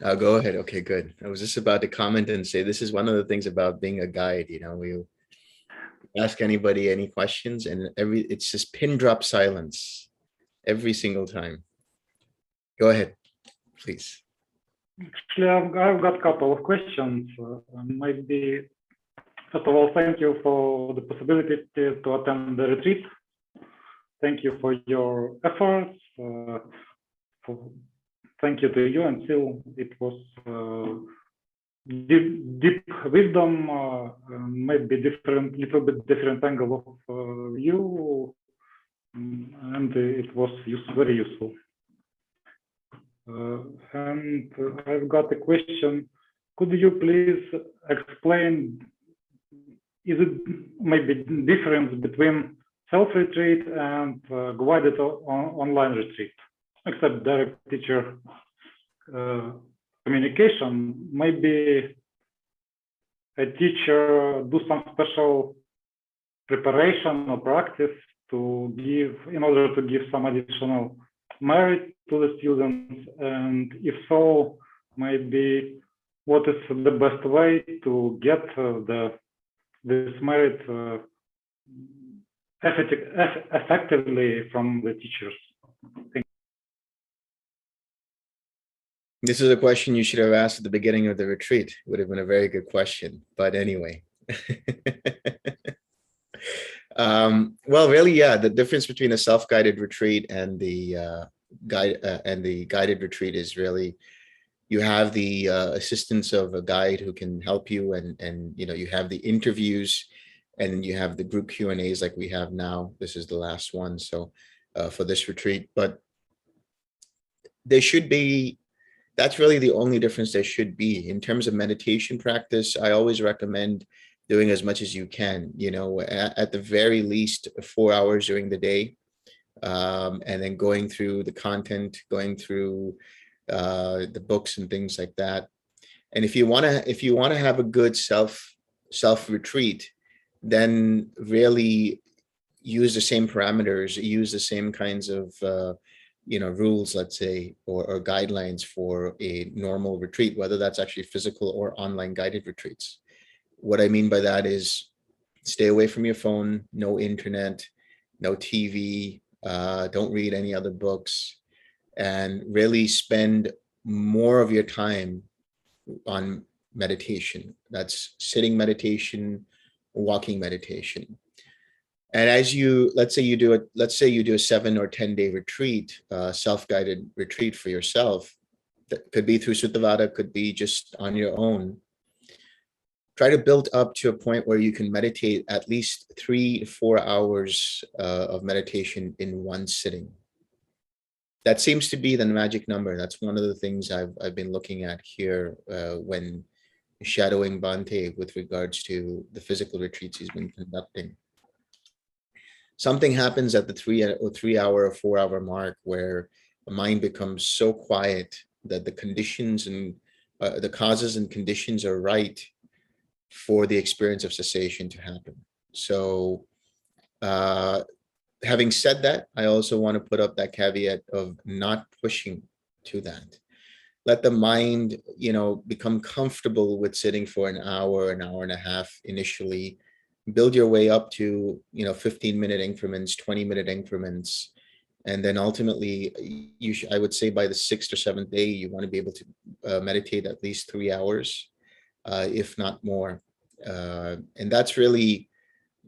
Go ahead. Okay, good. I was just about to comment and say this is one of the things about being a guide. We ask anybody any questions, and it's just pin drop silence every single time. Go ahead, please. Actually, I've got a couple of questions. Maybe, first of all, thank you for the possibility to attend the retreat. Thank you for your efforts. Thank you to you, and still it was deep wisdom, maybe little bit different angle of view, and it was very useful. And I've got a question. Could you please explain, is it maybe difference between self-retreat and guided online retreat? Except direct teacher communication, maybe a teacher do some special preparation or practice to give, in order to give some additional merit to the students, and if so, maybe what is the best way to get this merit effectively from the teachers? Thank you. This is a question you should have asked at the beginning of the retreat. It would have been a very good question, but anyway. Well, really, yeah, the difference between a self-guided retreat and the guided retreat is really you have the assistance of a guide who can help you, and you have the interviews, and you have the group Q&As like we have now. This is the last one, so for this retreat, but there should be. That's really the only difference there should be. In terms of meditation practice, I always recommend doing as much as you can, at the very least 4 hours during the day, and then going through the content, going through the books and things like that. And if you want to have a good self retreat, then really use the same parameters, use the same kinds of rules, let's say, or guidelines for a normal retreat, whether that's actually physical or online guided retreats. What I mean by that is stay away from your phone, no internet, no TV, don't read any other books, and really spend more of your time on meditation. That's sitting meditation, walking meditation. And as let's say you do a 7 or 10 day retreat, self-guided retreat for yourself, that could be through Suttavada, could be just on your own. Try to build up to a point where you can meditate at least 3 to 4 hours of meditation in one sitting. That seems to be the magic number. That's one of the things I've been looking at here when shadowing Bhante with regards to the physical retreats he's been conducting. Something happens at the 3 hour or 4 hour mark where the mind becomes so quiet that the conditions and the causes and conditions are right for the experience of cessation to happen. So having said that, I also want to put up that caveat of not pushing to that. Let the mind, become comfortable with sitting for an hour and a half initially. Build your way up to 15-minute increments, 20-minute increments, and then ultimately I would say by the 6th or 7th day you want to be able to meditate at least 3 hours, if not more, and that's really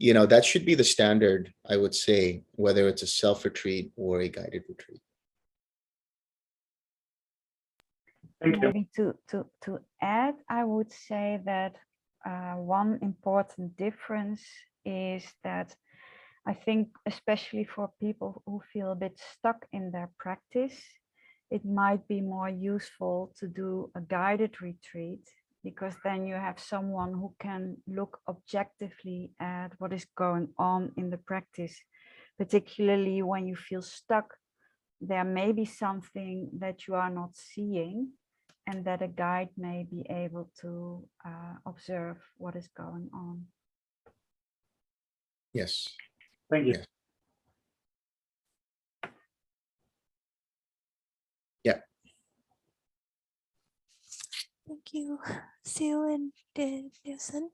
that should be the standard, I would say, whether it's a self-retreat or a guided retreat. Thank you. Maybe to add, I would say that one important difference is that I think, especially for people who feel a bit stuck in their practice, it might be more useful to do a guided retreat, because then you have someone who can look objectively at what is going on in the practice, particularly when you feel stuck. There may be something that you are not seeing, and that a guide may be able to observe what is going on. Yes. Thank you. Yes. Yeah. Thank you, Sil and Delson.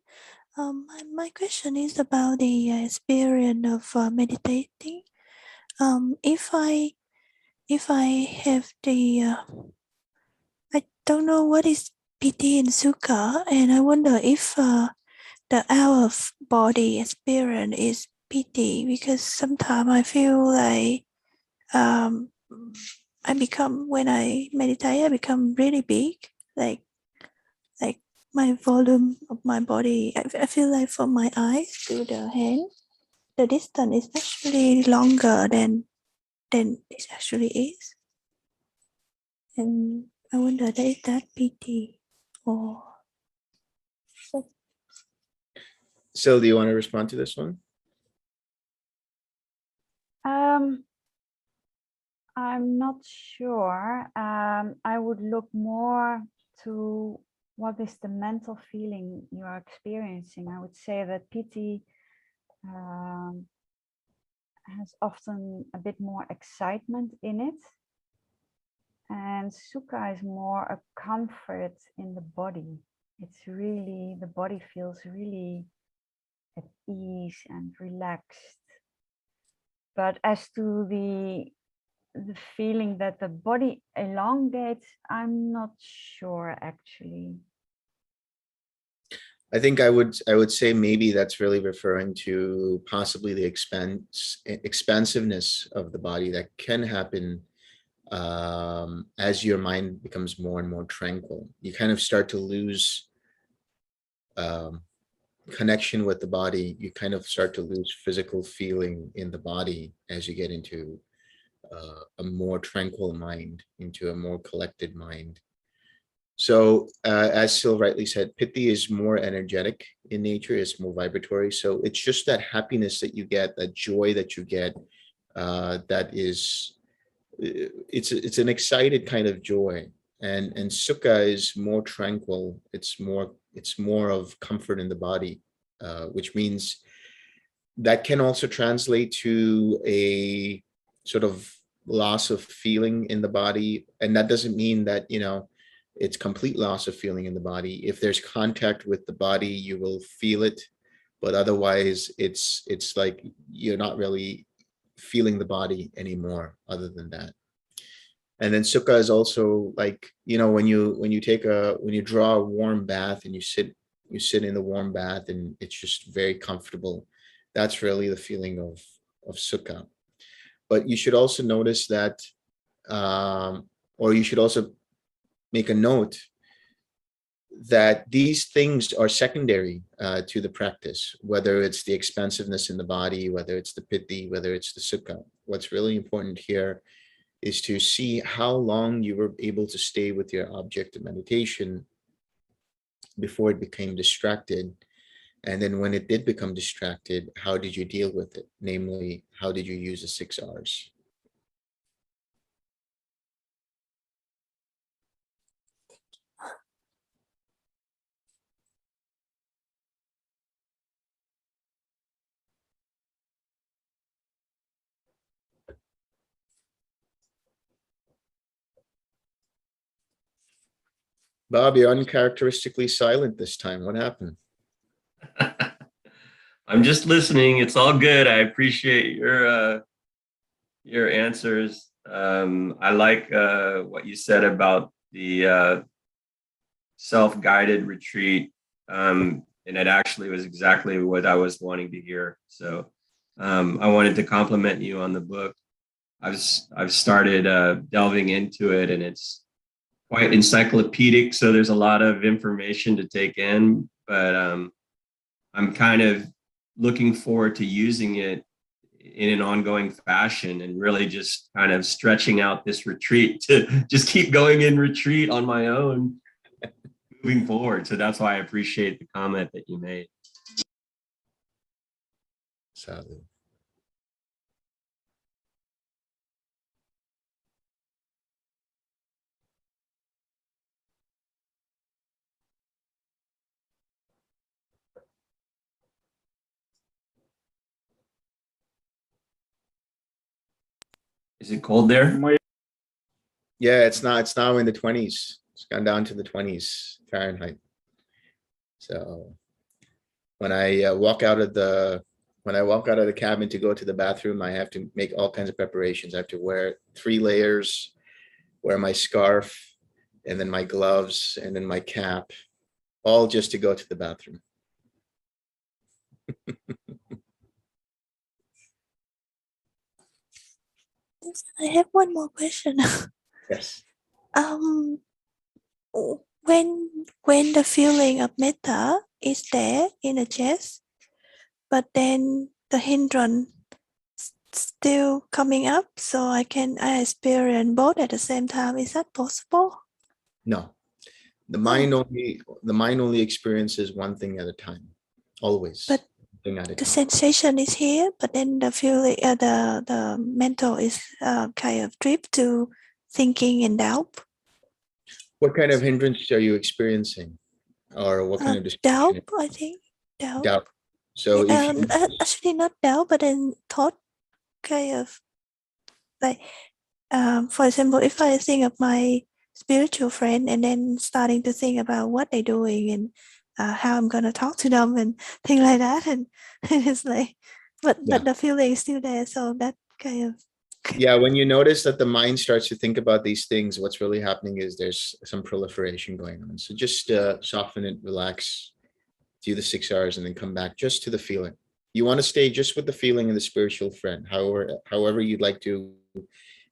My question is about the experience of meditating. If I have the I don't know what is piti and sukha, and I wonder if the our body experience is piti, because sometimes I feel like I become, when I meditate, I become really big, like my volume of my body. I feel like from my eyes to the hand, the distance is actually longer than it actually is. And I wonder, is that pity or Sil, do you want to respond to this one? I'm not sure. I would look more to what is the mental feeling you are experiencing. I would say that piti has often a bit more excitement in it, and sukha is more a comfort in the body. It's really, the body feels really at ease and relaxed. But as to the feeling that the body elongates, I'm not sure actually. I think I would say maybe that's really referring to possibly the expansiveness of the body that can happen as your mind becomes more and more tranquil. You kind of start to lose connection with the body. You kind of start to lose physical feeling in the body as you get into a more tranquil mind, into a more collected mind. So as Sil rightly said, piti is more energetic in nature, it's more vibratory. So it's just that happiness that you get, that joy that you get, that is, it's an excited kind of joy. And sukha is more tranquil. It's more of comfort in the body, which means that can also translate to a sort of loss of feeling in the body. And that doesn't mean that, it's complete loss of feeling in the body. If there's contact with the body, you will feel it, but otherwise it's like you're not really feeling the body anymore other than that. And then sukha is also like, when you draw a warm bath and you sit in the warm bath and it's just very comfortable. That's really the feeling of sukha. But you should also notice that, or you should also make a note that these things are secondary to the practice, whether it's the expansiveness in the body, whether it's the piti, whether it's the sukha. What's really important here is to see how long you were able to stay with your object of meditation before it became distracted. And then when it did become distracted, how did you deal with it? Namely, how did you use the 6 R's? Bob, you're uncharacteristically silent this time. What happened? I'm just listening. It's all good. I appreciate your answers. I like what you said about the self-guided retreat, and it actually was exactly what I was wanting to hear. So I wanted to compliment you on the book. I've started delving into it, and it's quite encyclopedic. So there's a lot of information to take in, but I'm kind of looking forward to using it in an ongoing fashion and really just kind of stretching out this retreat to just keep going in retreat on my own moving forward. So that's why I appreciate the comment that you made. Sadly. Is it cold there? My Yeah, it's now in the 20s. It's gone down to the 20s Fahrenheit. So when I walk out of the cabin to go to the bathroom, I have to make all kinds of preparations. I have to wear 3 layers, wear my scarf, and then my gloves, and then my cap, all just to go to the bathroom. I have one more question. Yes. When the feeling of metta is there in the chest, but then the hindrance still coming up, so I experience both at the same time. Is that possible? No. The mind only experiences one thing at a time. Always. But thing at a the time. sensation is here, but then the feeling, the mental is kind of drift to thinking and doubt. What kind of hindrance are you experiencing? Or what kind of Doubt, distraction? I think. Doubt. Doubt. So if you, actually not doubt, but then thought, kind of like, for example, if I think of my spiritual friend and then starting to think about what they're doing and how I'm gonna talk to them and things like that, and it's like, but the feeling is still there. So that kind of. Yeah, when you notice that the mind starts to think about these things, what's really happening is there's some proliferation going on. So just soften it, relax, do the 6 hours, and then come back just to the feeling. You want to stay just with the feeling of the spiritual friend. However you'd like to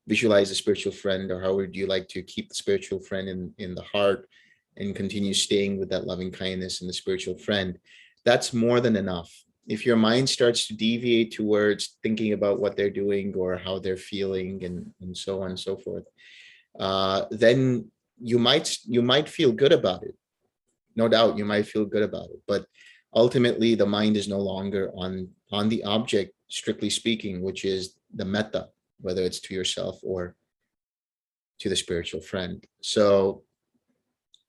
visualize the spiritual friend, or however do you like to keep the spiritual friend in the heart and continue staying with that loving kindness in the spiritual friend. That's more than enough. If your mind starts to deviate towards thinking about what they're doing or how they're feeling and so on and so forth, then you might feel good about it. No doubt you might feel good about it, but ultimately the mind is no longer on the object, strictly speaking, which is the metta, whether it's to yourself or to the spiritual friend. So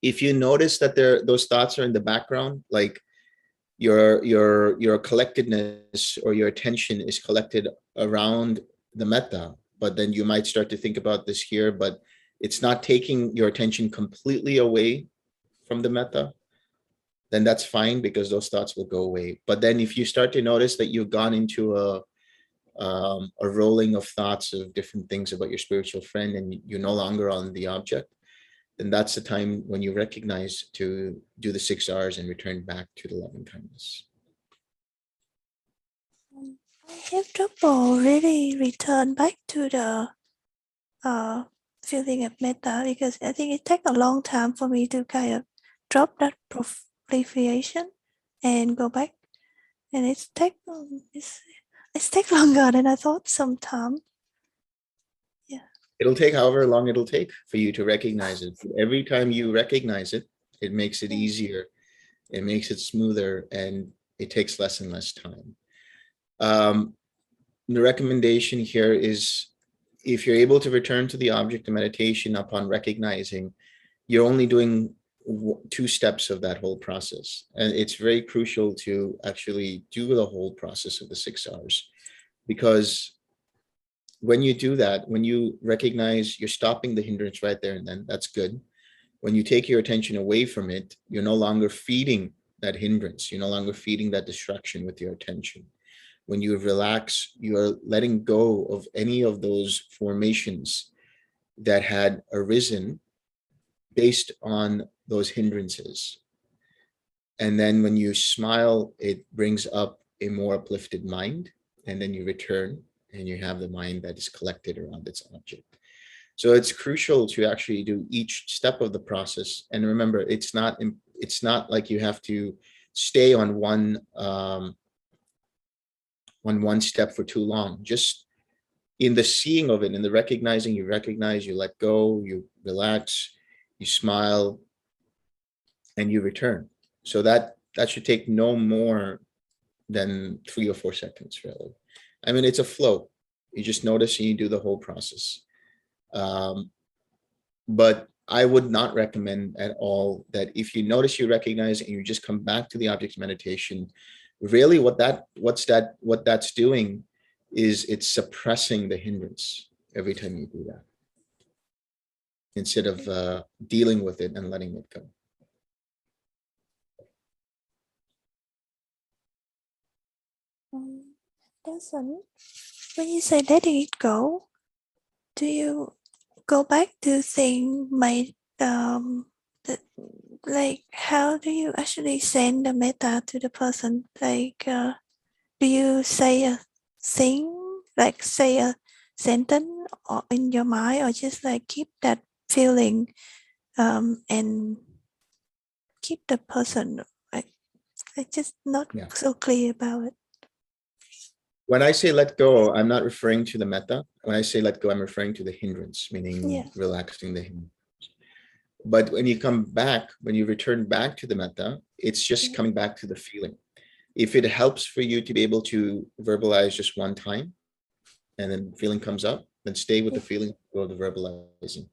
if you notice that those thoughts are in the background, like your collectedness or your attention is collected around the metta, but then you might start to think about this here, but it's not taking your attention completely away from the metta, then that's fine, because those thoughts will go away. But then if you start to notice that you've gone into a rolling of thoughts of different things about your spiritual friend and you're no longer on the object, then that's the time when you recognize to do the 6 hours and return back to the loving kindness. I have trouble really return back to the feeling of metta, because I think it takes a long time for me to kind of drop that proliferation and go back, and it's take longer than I thought sometimes. Yeah. It'll take however long it'll take for you to recognize it. Every time you recognize it, it makes it easier, it makes it smoother, and it takes less and less time. The recommendation here is, if you're able to return to the object of meditation upon recognizing, you're only doing 2 steps of that whole process. And it's very crucial to actually do the whole process of the 6 hours, because when you do that, when you recognize you're stopping the hindrance right there and then, that's good. When you take your attention away from it, you're no longer feeding that hindrance. You're no longer feeding that distraction with your attention. When you relax, you're letting go of any of those formations that had arisen based on those hindrances. And then when you smile, it brings up a more uplifted mind, and then you return and you have the mind that is collected around its object. So it's crucial to actually do each step of the process. And remember, it's not like you have to stay on one step for too long. Just in the seeing of it, in the recognizing, you recognize, you let go, you relax, you smile, and you return. So that should take no more than 3 or 4 seconds, really. I mean, it's a flow. You just notice and you do the whole process. But I would not recommend at all that if you notice, you recognize, and you just come back to the object meditation, really what that's doing is it's suppressing the hindrance every time you do that. instead of dealing with it and letting it go. Delson, when you say letting it go, do you go back to saying like how do you actually send the metta to the person? Like, do you say a thing, like say a sentence or in your mind, or just like keep that feeling and keep the person? I just not so clear about it. When I say let go, I'm not referring to the metta. When I say let go, I'm referring to the hindrance, meaning relaxing the hindrance. But when you come back, when you return back to the metta, it's just coming back to the feeling. If it helps for you to be able to verbalize just one time, and then feeling comes up, then stay with the feeling, go to verbalizing.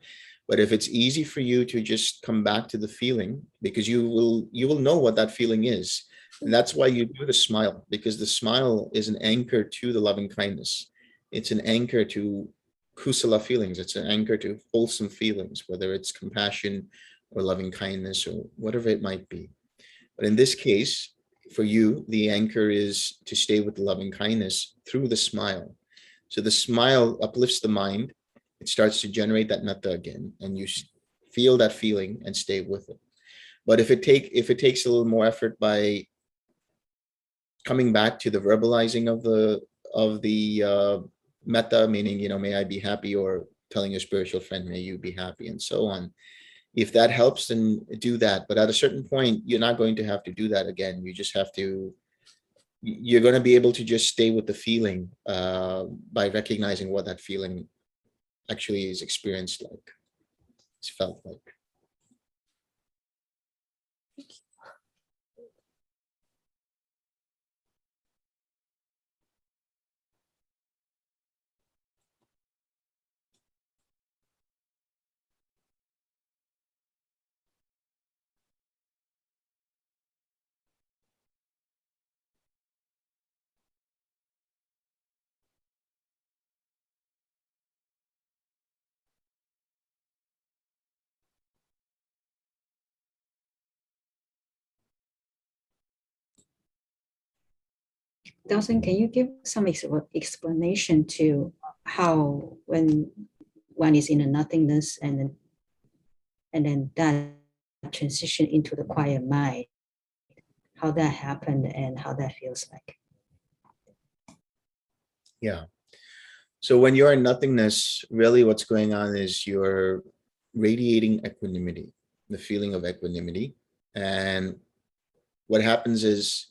But if it's easy for you to just come back to the feeling, because you will know what that feeling is. And that's why you do the smile, because the smile is an anchor to the loving kindness. It's an anchor to kusala feelings. It's an anchor to wholesome feelings, whether it's compassion or loving kindness or whatever it might be. But in this case, for you, the anchor is to stay with the loving kindness through the smile. So the smile uplifts the mind. It starts to generate that metta again, and you feel that feeling and stay with it. But if it takes a little more effort by coming back to the verbalizing of the metta, meaning, may I be happy, or telling your spiritual friend, may you be happy, and so on. If that helps, then do that. But at a certain point, you're not going to have to do that again. You just have to, you're going to be able to just stay with the feeling by recognizing what that feeling actually is experienced like, it's felt like. Delson, can you give some explanation to how when one is in a nothingness and then that transition into the quiet mind, how that happened and how that feels like? Yeah. So when you're in nothingness, really what's going on is you're radiating equanimity, the feeling of equanimity. And what happens is,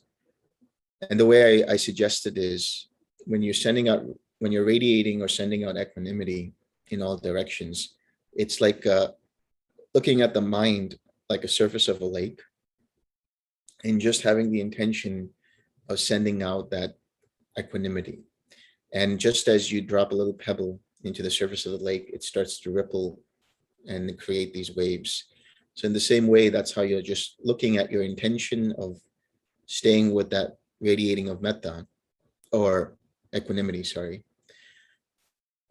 and the way I suggested is, when you're radiating or sending out equanimity in all directions, it's like looking at the mind like a surface of a lake, and just having the intention of sending out that equanimity. And just as you drop a little pebble into the surface of the lake, it starts to ripple and create these waves. So in the same way, that's how you're just looking at your intention of staying with that radiating of metta, or equanimity, sorry.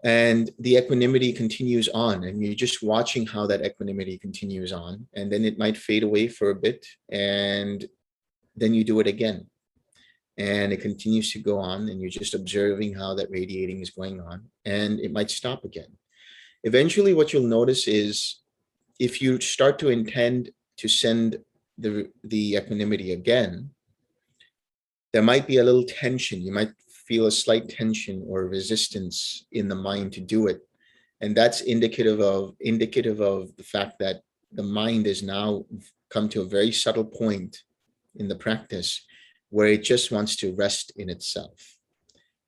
And the equanimity continues on, and you're just watching how that equanimity continues on, and then it might fade away for a bit, and then you do it again. And it continues to go on, and you're just observing how that radiating is going on, and it might stop again. Eventually, what you'll notice is, if you start to intend to send the equanimity again, there might be a little tension. You might feel a slight tension or resistance in the mind to do it. And that's indicative of the fact that the mind has now come to a very subtle point in the practice where it just wants to rest in itself.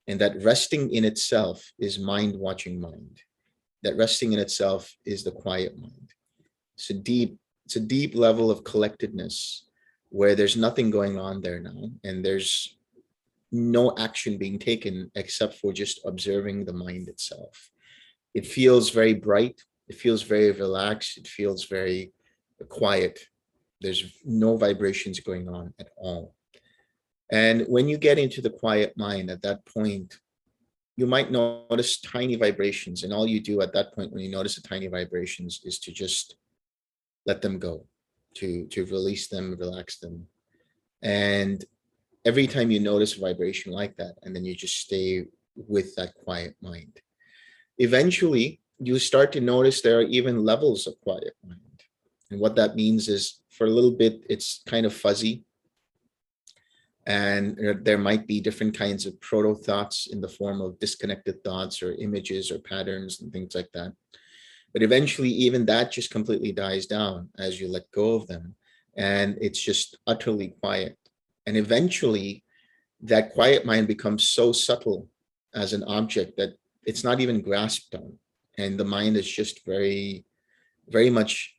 And that resting in itself is mind watching mind. That resting in itself is the quiet mind. It's a deep level of collectedness where there's nothing going on there now, and there's no action being taken except for just observing the mind itself. It feels very bright. It feels very relaxed. It feels very quiet. There's no vibrations going on at all. And when you get into the quiet mind, at that point, you might notice tiny vibrations, and all you do at that point when you notice the tiny vibrations is to just let them go, to release them, relax them. And every time you notice a vibration like that, and then you just stay with that quiet mind, eventually you start to notice there are even levels of quiet mind. And what that means is, for a little bit, it's kind of fuzzy. And there might be different kinds of proto thoughts in the form of disconnected thoughts or images or patterns and things like that. But eventually, even that just completely dies down as you let go of them. And it's just utterly quiet. And eventually, that quiet mind becomes so subtle as an object that it's not even grasped on. And the mind is just very, very much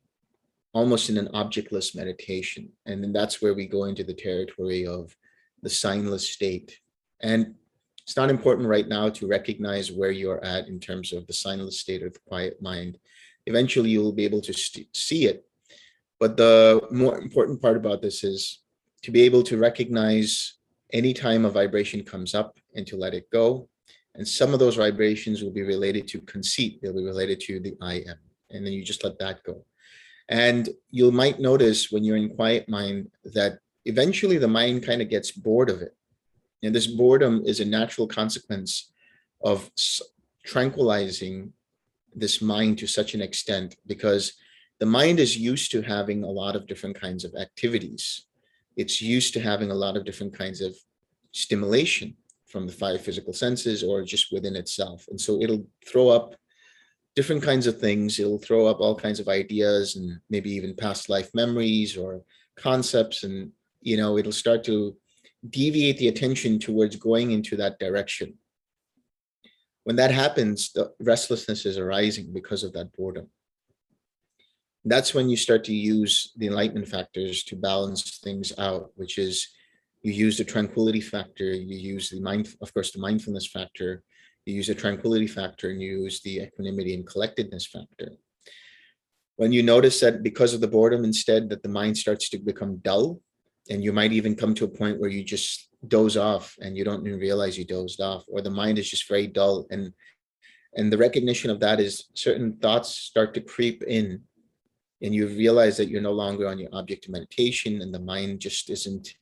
almost in an objectless meditation. And then that's where we go into the territory of the signless state. And it's not important right now to recognize where you're at in terms of the signless state or the quiet mind. Eventually, you'll be able to see it. But the more important part about this is to be able to recognize any time a vibration comes up and to let it go. And some of those vibrations will be related to conceit. They'll be related to the I am. And then you just let that go. And you might notice when you're in quiet mind that eventually the mind kind of gets bored of it. And this boredom is a natural consequence of tranquilizing this mind to such an extent, because the mind is used to having a lot of different kinds of activities. It's used to having a lot of different kinds of stimulation from the 5 physical senses or just within itself. And so it'll throw up different kinds of things. It'll throw up all kinds of ideas and maybe even past life memories or concepts. And, it'll start to deviate the attention towards going into that direction. When that happens, the restlessness is arising because of that boredom. That's when you start to use the enlightenment factors to balance things out, which is you use the tranquility factor, you use the mindfulness factor, you use the tranquility factor, and you use the equanimity and collectedness factor. When you notice that because of the boredom, instead, that the mind starts to become dull, and you might even come to a point where you just doze off and you don't even realize you dozed off, or the mind is just very dull. And the recognition of that is certain thoughts start to creep in, and you realize that you're no longer on your object of meditation, and the mind just isn't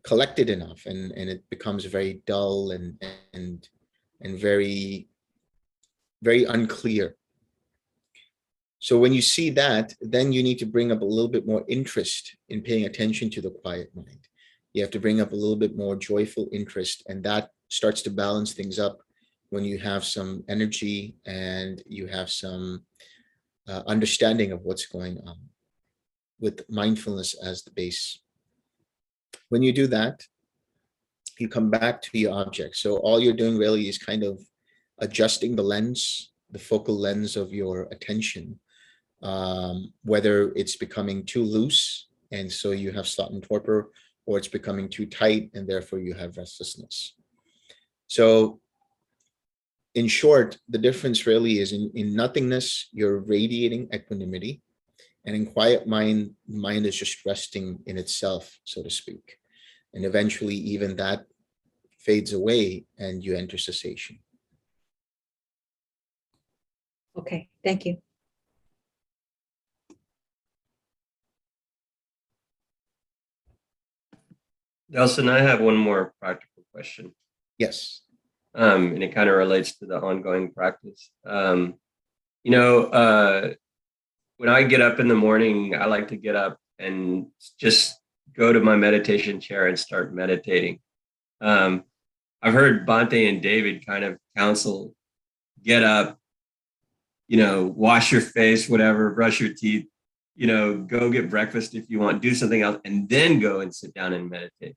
collected enough, and it becomes very dull and very, very unclear. So when you see that, then you need to bring up a little bit more interest in paying attention to the quiet mind. You have to bring up a little bit more joyful interest, and that starts to balance things up when you have some energy and you have some understanding of what's going on, with mindfulness as the base. When you do that, you come back to your object. So all you're doing really is kind of adjusting the lens, the focal lens of your attention, whether it's becoming too loose, and so you have sloth and torpor, or it's becoming too tight, and therefore you have restlessness. So in short, the difference really is in nothingness, you're radiating equanimity, and in quiet mind, mind is just resting in itself, so to speak. And eventually even that fades away and you enter cessation. Okay, thank you. Delson, I have one more practical question. Yes. And it kind of relates to the ongoing practice. When I get up in the morning, I like to get up and just go to my meditation chair and start meditating. I've heard Bhante and David kind of counsel, get up, wash your face, whatever, brush your teeth, go get breakfast if you want, do something else, and then go and sit down and meditate,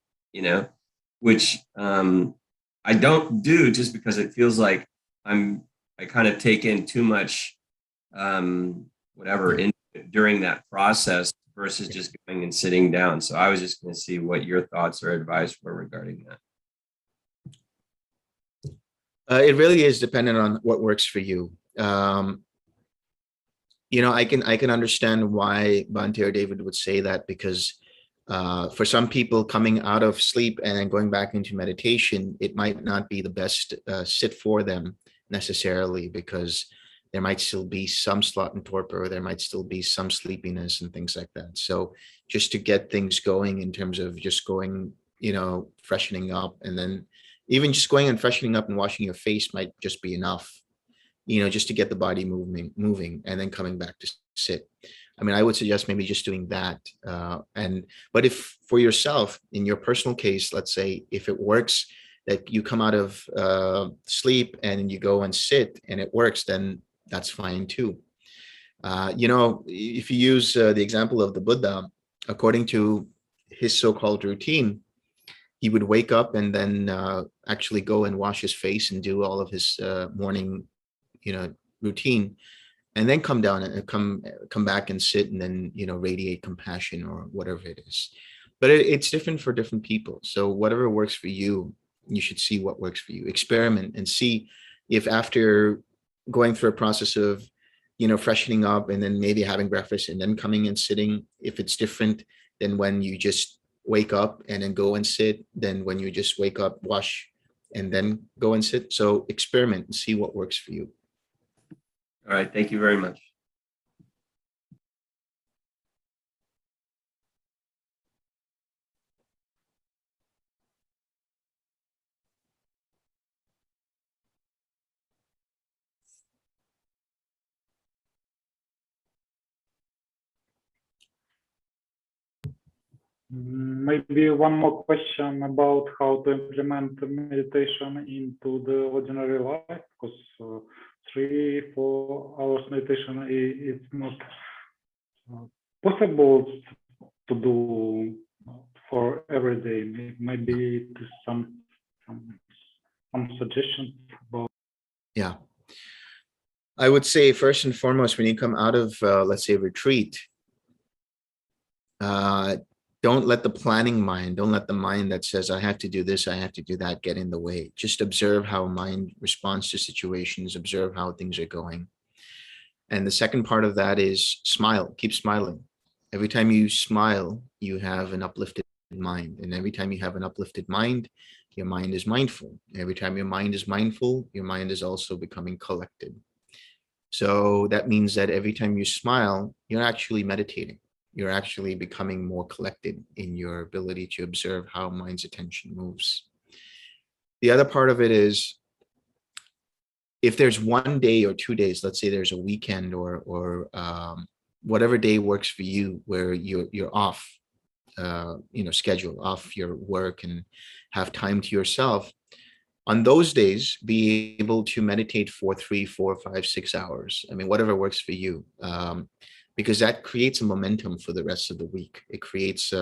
which I don't do, just because it feels like I kind of take in too much, during that process versus just going and sitting down. So I was just going to see what your thoughts or advice were regarding that. It really is dependent on what works for you. I can understand why Bhante or David would say that, because For some people, coming out of sleep and then going back into meditation, it might not be the best sit for them necessarily, because there might still be some slot and torpor, there might still be some sleepiness and things like that. So just to get things going in terms of just going, freshening up, and then even just going and freshening up and washing your face might just be enough, just to get the body moving, and then coming back to sit. I mean, I would suggest maybe just doing that. But if for yourself, in your personal case, let's say if it works that you come out of sleep and you go and sit and it works, then that's fine too. If you use the example of the Buddha, according to his so-called routine, he would wake up and then actually go and wash his face and do all of his morning, routine, and then come down and come back and sit and then, radiate compassion or whatever it is. But it's different for different people. So whatever works for you, you should see what works for you. Experiment and see if after going through a process of, freshening up and then maybe having breakfast and then coming and sitting, if it's different than when you just wake up and then go and sit, then when you just wake up, wash, and then go and sit. So experiment and see what works for you. All right, thank you very much. Maybe one more question about how to implement meditation into the ordinary life, because 3-4 hours meditation is not possible to do for every day. Maybe some suggestions about. Yeah. I would say first and foremost, when you come out of, let's say, retreat, don't let the planning mind, don't let the mind that says, I have to do this, I have to do that, get in the way. Just observe how mind responds to situations, observe how things are going. And the second part of that is smile, keep smiling. Every time you smile, you have an uplifted mind. And every time you have an uplifted mind, your mind is mindful. Every time your mind is mindful, your mind is also becoming collected. So that means that every time you smile, you're actually meditating. You're actually becoming more collected in your ability to observe how mind's attention moves. The other part of it is, if there's 1 day or 2 days, let's say there's a weekend or whatever day works for you, where you're off, schedule, off your work and have time to yourself, on those days, be able to meditate for 3, 4, 5, 6 hours. I mean, whatever works for you. Because that creates a momentum for the rest of the week. It creates,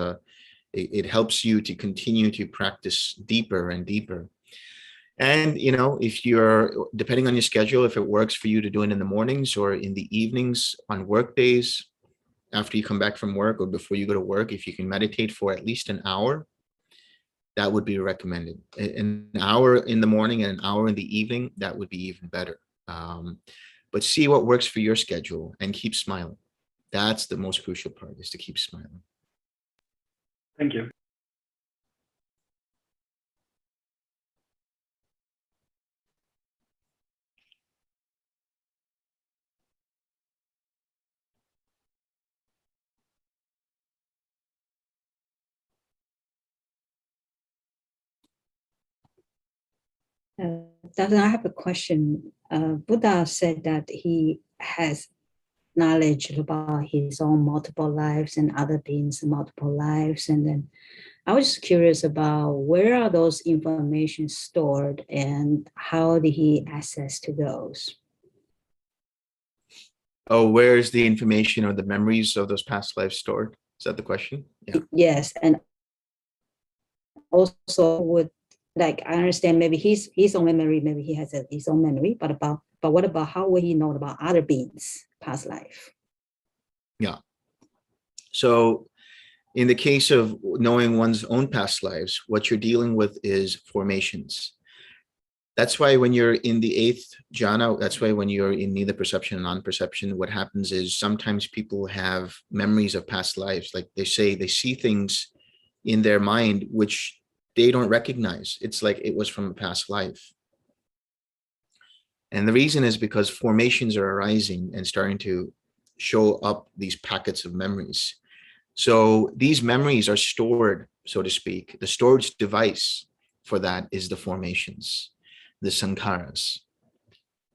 it helps you to continue to practice deeper and deeper. And, if you're, depending on your schedule, if it works for you to do it in the mornings or in the evenings on work days, after you come back from work or before you go to work, if you can meditate for at least an hour, that would be recommended. An hour in the morning and an hour in the evening, that would be even better. But see what works for your schedule and keep smiling. That's the most crucial part, is to keep smiling. Thank you. Delson, I have a question. Buddha said that he has knowledge about his own multiple lives and other beings' multiple lives. And then I was curious about where are those information stored and how did he access to those? Oh, where's the information or the memories of those past lives stored? Is that the question? Yeah. Yes, and also would, like, I understand maybe his own memory, maybe he has his own memory, but what about how will he know about other beings' past life? Yeah. So in the case of knowing one's own past lives, what you're dealing with is formations. That's why when you're in the 8th jhana, that's why when you're in neither perception and non-perception, what happens is sometimes people have memories of past lives. Like they say, they see things in their mind, which they don't recognize. It's like it was from a past life. And the reason is because formations are arising and starting to show up these packets of memories. So these memories are stored, so to speak. The storage device for that is the formations, the sankharas.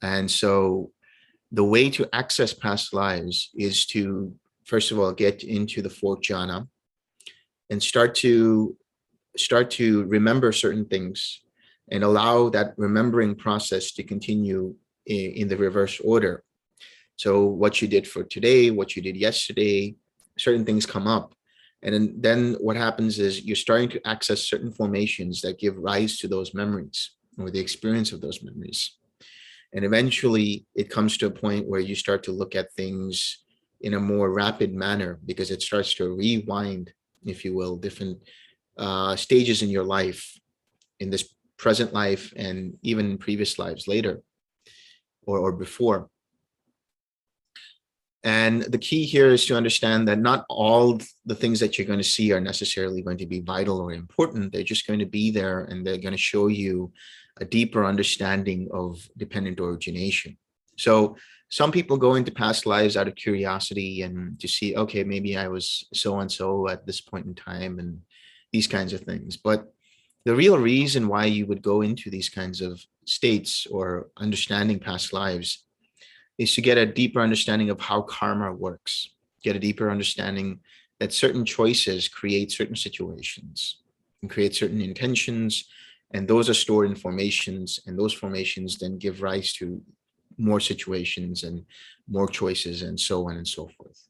And so the way to access past lives is to, first of all, get into the fourth jhana and start to remember certain things and allow that remembering process to continue in the reverse order. So what you did for today, what you did yesterday, certain things come up. And then what happens is you're starting to access certain formations that give rise to those memories or the experience of those memories. And eventually it comes to a point where you start to look at things in a more rapid manner because it starts to rewind, if you will, different stages in your life, in this present life and even in previous lives later or before. And the key here is to understand that not all the things that you're going to see are necessarily going to be vital or important. They're just going to be there and they're going to show you a deeper understanding of dependent origination. So some people go into past lives out of curiosity and to see, okay, maybe I was so-and-so at this point in time and these kinds of things. But the real reason why you would go into these kinds of states or understanding past lives is to get a deeper understanding of how karma works, get a deeper understanding that certain choices create certain situations and create certain intentions, and those are stored in formations, and those formations then give rise to more situations and more choices and so on and so forth.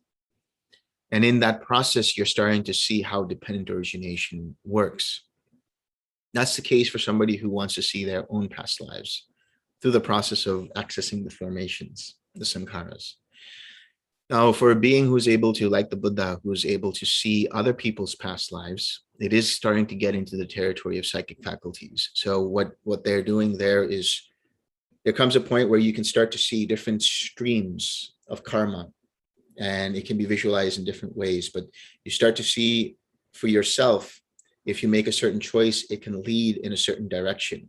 And in that process, you're starting to see how dependent origination works. That's the case for somebody who wants to see their own past lives through the process of accessing the formations, the sankharas. Now, for a being who's able to, like the Buddha, who's able to see other people's past lives, it is starting to get into the territory of psychic faculties. So what they're doing there is, there comes a point where you can start to see different streams of karma, and it can be visualized in different ways, but you start to see for yourself, if you make a certain choice, it can lead in a certain direction.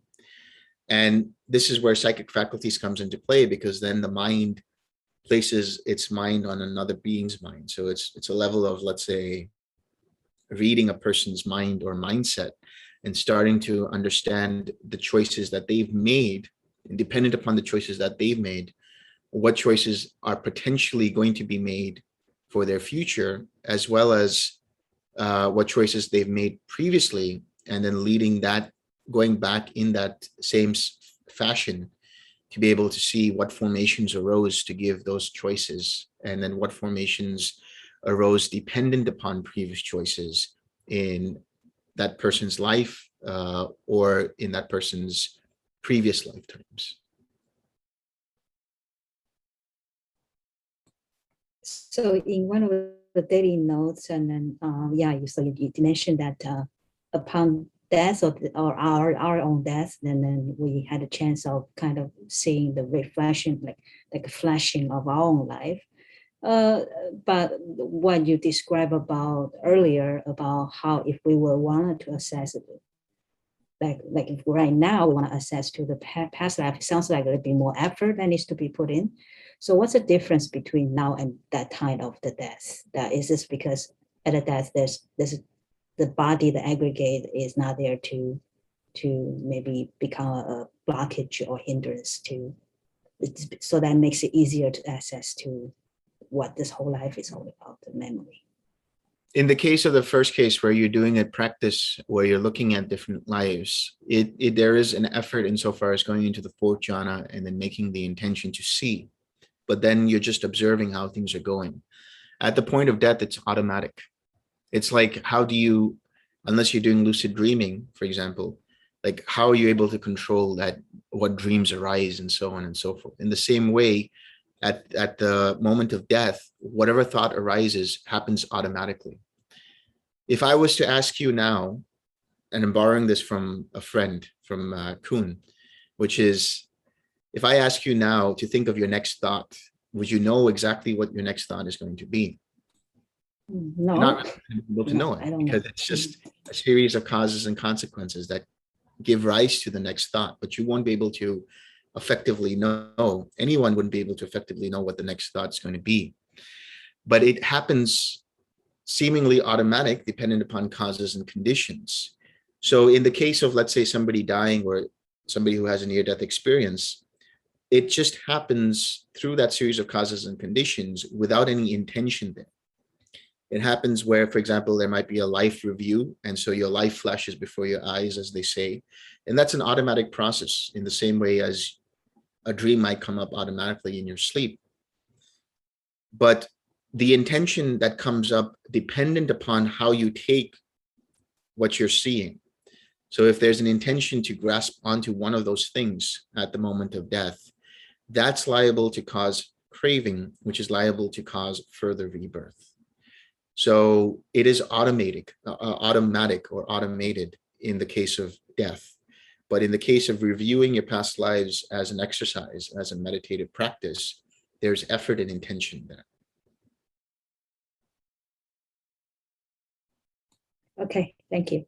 And this is where psychic faculties comes into play, because then the mind places its mind on another being's mind. So it's a level of, let's say, reading a person's mind or mindset and starting to understand the choices that they've made, and dependent upon the choices that they've made, what choices are potentially going to be made for their future, as well as what choices they've made previously, and then leading that, going back in that same fashion to be able to see what formations arose to give those choices, and then what formations arose dependent upon previous choices in that person's life or in that person's previous lifetimes. So in one of the daily notes, and then you mentioned that upon death or our own death, and then we had a chance of kind of seeing the reflection, like a flashing of our own life. But what you described about earlier about how if we were wanted to assess it, like if right now we want to assess to the past life, it sounds like there'd be more effort that needs to be put in. So what's the difference between now and that time of the death? That is this because at the death there's the body, the aggregate is not there to maybe become a blockage or hindrance to, so that makes it easier to access to what this whole life is all about, the memory. In the case of the first case where you're doing a practice where you're looking at different lives, there is an effort insofar as going into the fourth jhana and then making the intention to see, but then you're just observing how things are going. At the point of death, it's automatic. It's like, how do you, unless you're doing lucid dreaming, for example, like how are you able to control that, what dreams arise and so on and so forth? In the same way, at the moment of death, whatever thought arises happens automatically. If I was to ask you now, and I'm borrowing this from a friend, from Kuhn, which is, if I ask you now to think of your next thought, would you know exactly what your next thought is going to be? No, You're not really able to no, know I it don't because know. it's just a series of causes and consequences that give rise to the next thought, but you won't be able to effectively know, anyone wouldn't be able to effectively know what the next thought's going to be. But it happens seemingly automatic, dependent upon causes and conditions. So in the case of, let's say, somebody dying or somebody who has a near-death experience, it just happens through that series of causes and conditions without any intention there. It happens where, for example, there might be a life review, and so your life flashes before your eyes, as they say, and that's an automatic process in the same way as a dream might come up automatically in your sleep. But the intention that comes up dependent upon how you take what you're seeing. So if there's an intention to grasp onto one of those things at the moment of death, that's liable to cause craving, which is liable to cause further rebirth. So it is automatic or automated in the case of death. But in the case of reviewing your past lives as an exercise, as a meditative practice, there's effort and intention there. Okay, thank you.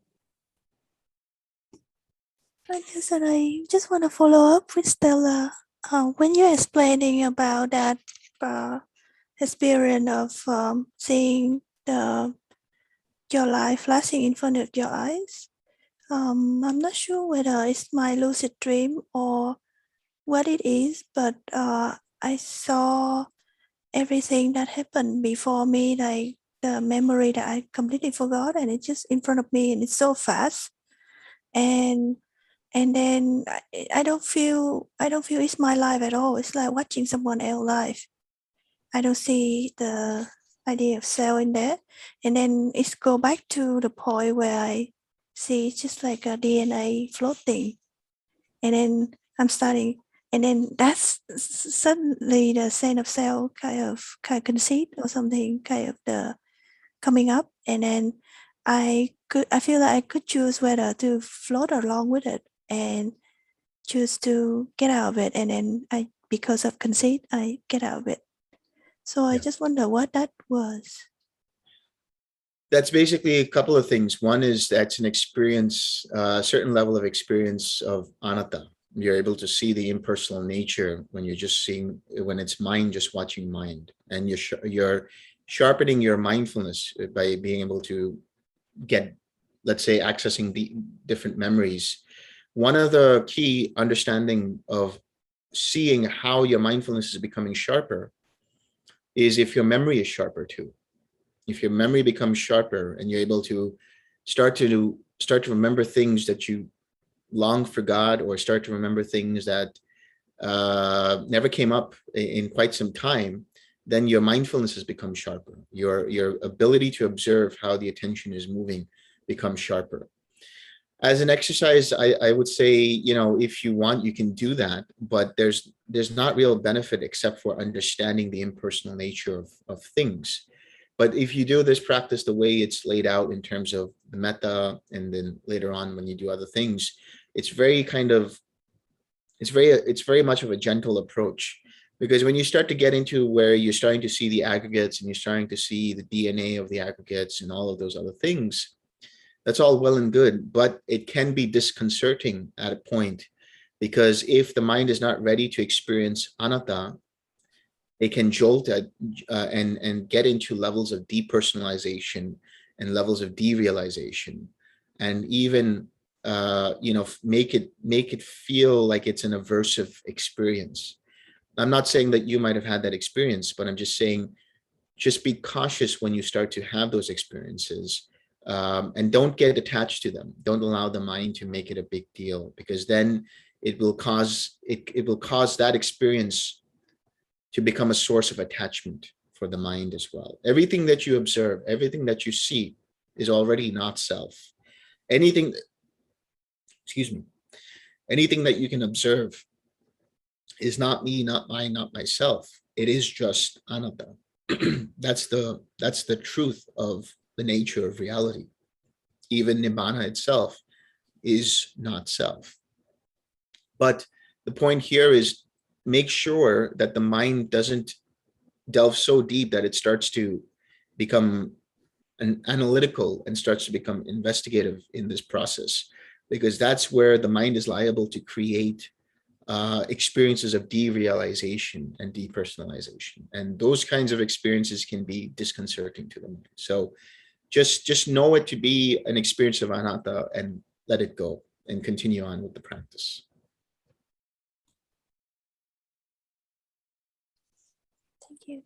Yes, and I just want to follow up with Stella. When you're explaining about that experience of seeing your life flashing in front of your eyes, I'm not sure whether it's my lucid dream or what it is, but I saw everything that happened before me, like the memory that I completely forgot, and it's just in front of me, and it's so fast, and then I don't feel it's my life at all. It's like watching someone else's life. I don't see the idea of self in there, and then it's go back to the point where I see it's just like a DNA floating, and then I'm starting, and then that's suddenly the sense of self kind of conceit or something kind of the coming up, and then I feel like I could choose whether to float along with it and choose to get out of it, and then I, because of conceit, I get out of it. So I just wonder what that was. That's basically a couple of things. One is that's an experience, a certain level of experience of anatta. You're able to see the impersonal nature when you're just seeing, when it's mind just watching mind, and you're sharpening your mindfulness by being able to get, let's say, accessing the different memories. One of the key understanding of seeing how your mindfulness is becoming sharper is if your memory is sharper too. If your memory becomes sharper and you're able to start to remember things that you long forgot, or start to remember things that never came up in quite some time, then your mindfulness has become sharper. Your ability to observe how the attention is moving becomes sharper. As an exercise, I would say, if you want, you can do that, but there's not real benefit except for understanding the impersonal nature of things. But if you do this practice the way it's laid out in terms of the metta, and then later on when you do other things, it's very much of a gentle approach. Because when you start to get into where you're starting to see the aggregates and you're starting to see the DNA of the aggregates and all of those other things, that's all well and good, but it can be disconcerting at a point, because if the mind is not ready to experience anatta, it can jolt at, and get into levels of depersonalization and levels of derealization, and even make it feel like it's an aversive experience. I'm not saying that you might have had that experience, but I'm just saying, just be cautious when you start to have those experiences, and don't get attached to them. Don't allow the mind to make it a big deal, because then it will cause that experience to become a source of attachment for the mind as well. Everything that you observe, everything that you see is already not self. Anything, excuse me, anything that you can observe is not me, not mine, not myself. It is just anatta. That's the truth of the nature of reality. Even Nibbana itself is not self. But the point here is, make sure that the mind doesn't delve so deep that it starts to become analytical and starts to become investigative in this process, because that's where the mind is liable to create experiences of derealization and depersonalization. And those kinds of experiences can be disconcerting to the mind. So just know it to be an experience of anatta and let it go and continue on with the practice. Thank you.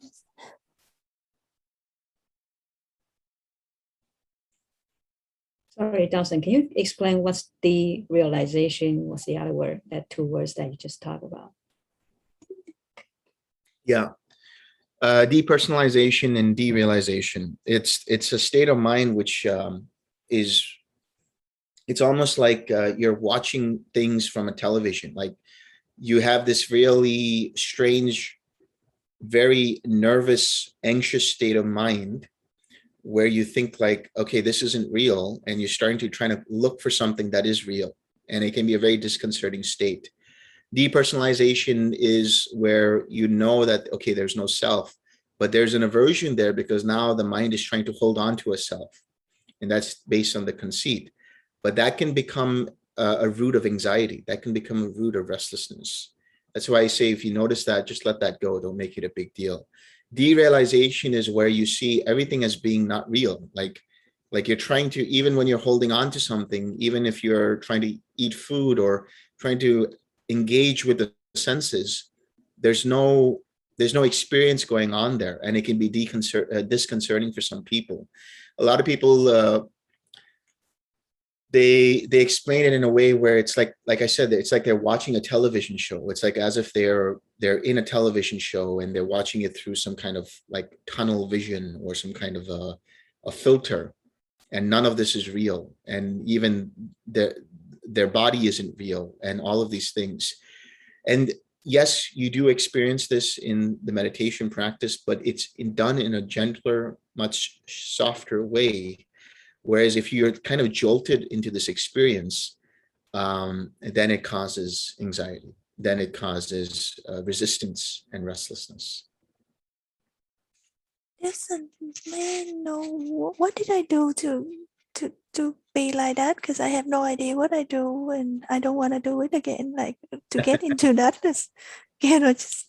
Sorry, Delson, can you explain what's the realization? What's the other word, that two words that you just talked about? Yeah. Depersonalization and derealization. It's a state of mind which is, it's almost like you're watching things from a television. Like you have this really strange, very nervous, anxious state of mind where you think like, okay, this isn't real. And you're starting to try to look for something that is real. And it can be a very disconcerting state. Depersonalization is where you know that, okay, there's no self, but there's an aversion there because now the mind is trying to hold on to a self. And that's based on the conceit. But that can become a root of anxiety. That can become a root of restlessness. That's why I say, if you notice that, just let that go. Don't make it a big deal. Derealization is where you see everything as being not real. Like you're trying to, even when you're holding on to something, even if you're trying to eat food or trying to engage with the senses, there's no experience going on there, and it can be disconcerting for some people. A lot of people they explain it in a way where it's like I said, it's like they're watching a television show. It's like as if they're in a television show and they're watching it through some kind of like tunnel vision or some kind of a filter, and none of this is real, and even their body isn't real, and all of these things. And yes, you do experience this in the meditation practice, but it's done in a gentler, much softer way. Whereas if you're kind of jolted into this experience, then it causes anxiety. Then it causes resistance and restlessness. Listen, may I know what did I do to be like that? Because I have no idea what I do, and I don't want to do it again. Like to get into that, just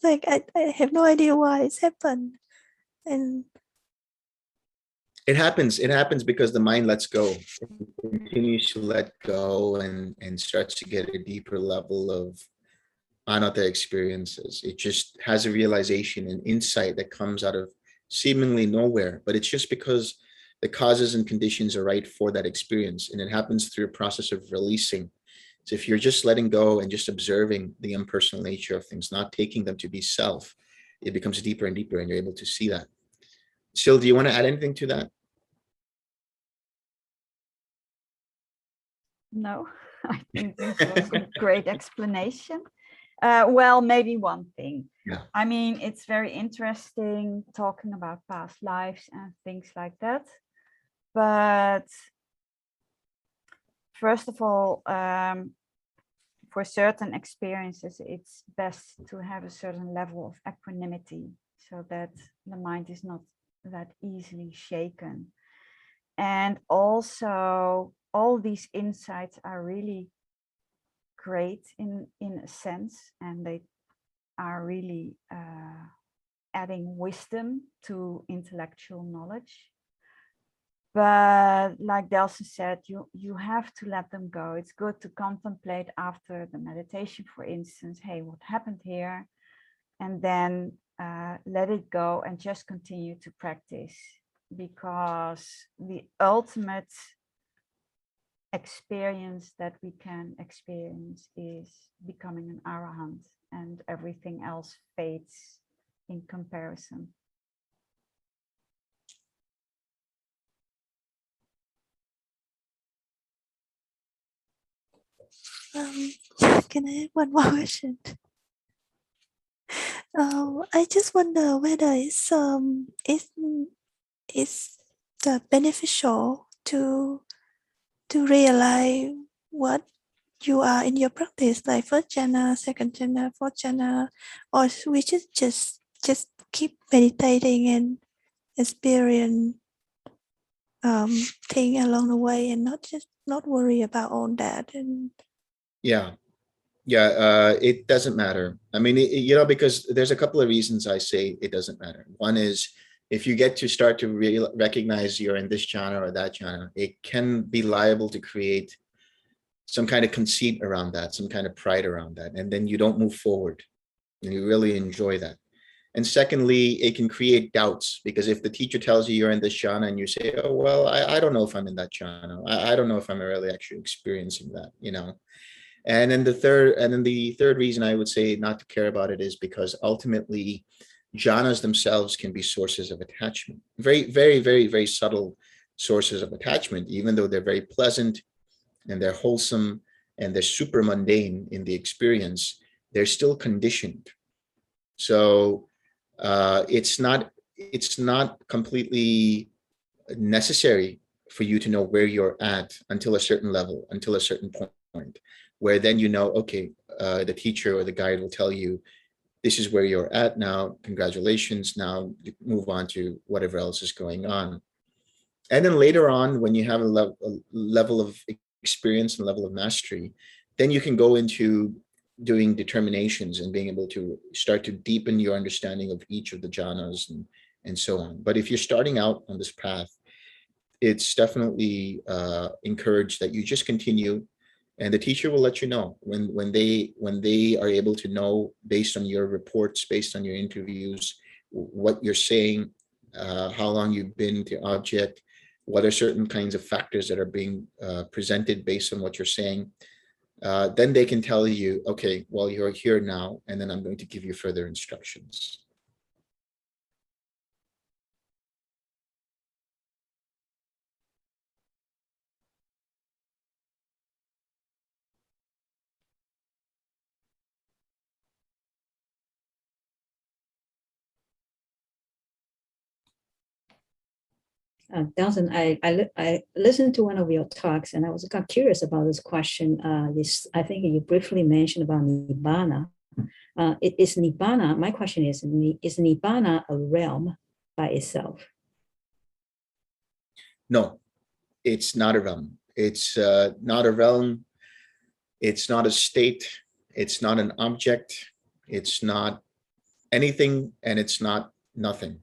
like I have no idea why it's happened, and it happens because the mind lets go. It continues to let go and starts to get a deeper level of anatta experiences. It just has a realization and insight that comes out of seemingly nowhere, but it's just because the causes and conditions are right for that experience, and it happens through a process of releasing. So if you're just letting go and just observing the impersonal nature of things, not taking them to be self, it becomes deeper and deeper, and you're able to see that. Sil, do you want to add anything to that? No, I think this was a great explanation. Well, maybe one thing. Yeah. I mean, it's very interesting talking about past lives and things like that. But first of all, for certain experiences, it's best to have a certain level of equanimity so that the mind is not that easily shaken. And also, all these insights are really great in a sense, and they are really adding wisdom to intellectual knowledge. But like Delson said, you have to let them go. It's good to contemplate after the meditation, for instance, hey, what happened here? And then let it go and just continue to practice, because the ultimate experience that we can experience is becoming an arahant, and everything else fades in comparison. can I have one more question? I just wonder whether it's beneficial to realize what you are in your practice, like first jhana, second jhana, fourth jhana, or we should just keep meditating and experience thing along the way, and not worry about all that. And Yeah. It doesn't matter. I mean, because there's a couple of reasons I say it doesn't matter. One is if you get to start to recognize you're in this jhana or that jhana, it can be liable to create some kind of conceit around that, some kind of pride around that. And then you don't move forward and you really enjoy that. And secondly, it can create doubts, because if the teacher tells you you're in this jhana and you say, oh, well, I don't know if I'm in that jhana. I don't know if I'm really actually experiencing that, And then the third reason I would say not to care about it is because ultimately jhanas themselves can be sources of attachment, very, very, very, very subtle sources of attachment, even though they're very pleasant and they're wholesome and they're super mundane in the experience, they're still conditioned. So it's not completely necessary for you to know where you're at until a certain level, until a certain point, where then okay, the teacher or the guide will tell you, this is where you're at now, congratulations, now move on to whatever else is going on. And then later on, when you have a level of experience and level of mastery, then you can go into doing determinations and being able to start to deepen your understanding of each of the jhanas and so on. But if you're starting out on this path, it's definitely encouraged that you just continue, and the teacher will let you know when they are able to know, based on your reports, based on your interviews, what you're saying, how long you've been to object, what are certain kinds of factors that are being presented based on what you're saying. Then they can tell you, okay, well, you're here now, and then I'm going to give you further instructions. Delson, I listened to one of your talks and I was kind of curious about this question. I think you briefly mentioned about Nibbana. Is Nibbana, my question is Nibbana a realm by itself? No, it's not a realm. It's not a realm. It's not a state. It's not an object. It's not anything, and it's not nothing.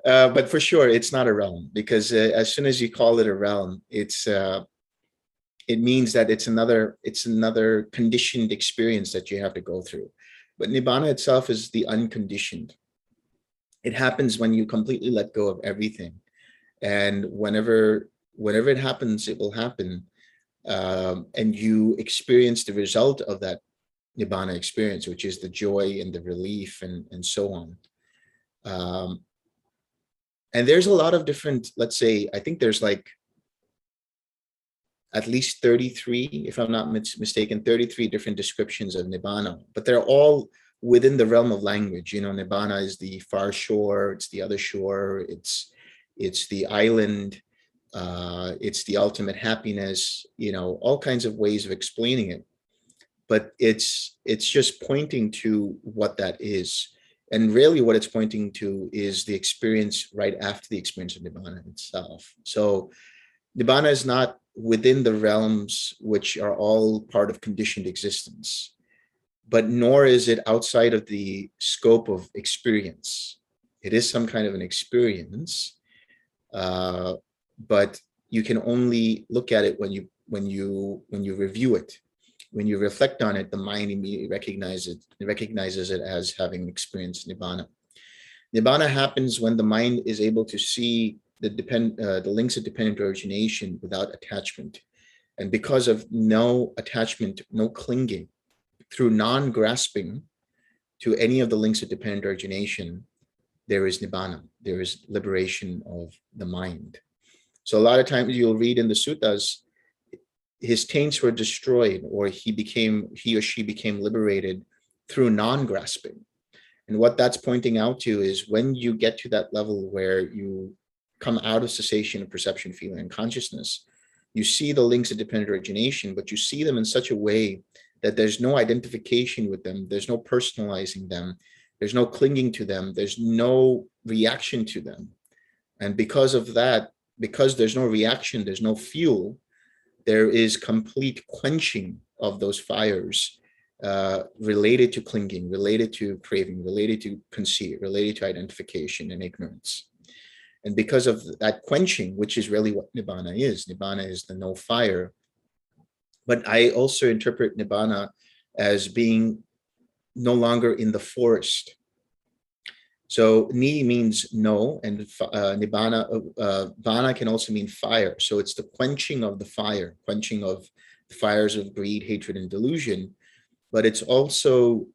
But for sure, it's not a realm, because as soon as you call it a realm, it means that it's another conditioned experience that you have to go through. But Nibbana itself is the unconditioned. It happens when you completely let go of everything, and whenever it happens, it will happen, and you experience the result of that Nibbana experience, which is the joy and the relief and so on. And there's a lot of different, let's say, I think there's like at least 33, if I'm not mistaken, 33 different descriptions of Nibbana, but they're all within the realm of language. Nibbana is the far shore, it's the other shore, it's the island, it's the ultimate happiness, all kinds of ways of explaining it. But it's just pointing to what that is. And really what it's pointing to is the experience right after the experience of Nibbana itself. So Nibbana is not within the realms which are all part of conditioned existence, but nor is it outside of the scope of experience. It is some kind of an experience, but you can only look at it when you review it. When you reflect on it, the mind immediately recognizes it as having experienced Nibbana. Nibbana happens when the mind is able to see the links of dependent origination without attachment. And because of no attachment, no clinging, through non-grasping to any of the links of dependent origination, there is Nibbana, there is liberation of the mind. So a lot of times you'll read in the suttas, his taints were destroyed, or he or she became liberated through non-grasping. And what that's pointing out to is when you get to that level where you come out of cessation of perception, feeling, and consciousness, you see the links of dependent origination, but you see them in such a way that there's no identification with them, there's no personalizing them, there's no clinging to them, there's no reaction to them. And because of that, because there's no reaction, there's no fuel, there is complete quenching of those fires related to clinging, related to craving, related to conceit, related to identification and ignorance. And because of that quenching, which is really what Nibbana is the no fire. But I also interpret Nibbana as being no longer in the forest. So ni means no, and Nibbana, vana can also mean fire. So it's the quenching of the fire, quenching of the fires of greed, hatred, and delusion. But it's also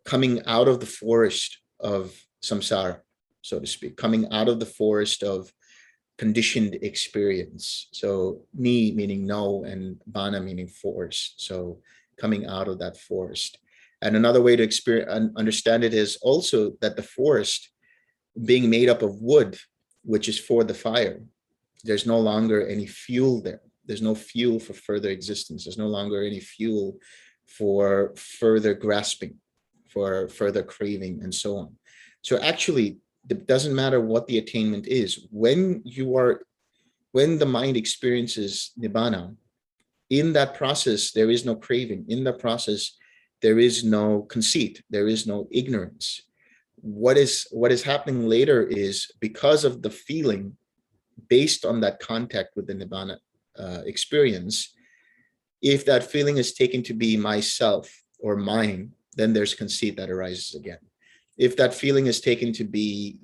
coming out of the forest of samsara, so to speak, coming out of the forest of conditioned experience. So ni meaning no, and vana meaning forest. So coming out of that forest. And another way to understand it is also that the forest being made up of wood, which is for the fire, there's no longer any fuel there. There's no fuel for further existence. There's no longer any fuel for further grasping, for further craving, and so on. So actually, it doesn't matter what the attainment is. When the mind experiences Nibbana, in that process, there is no craving. In that process, there is no conceit. There is no ignorance. What is happening later is, because of the feeling based on that contact with the Nibbana experience, if that feeling is taken to be myself or mine, then there's conceit that arises again. If that feeling is taken to be,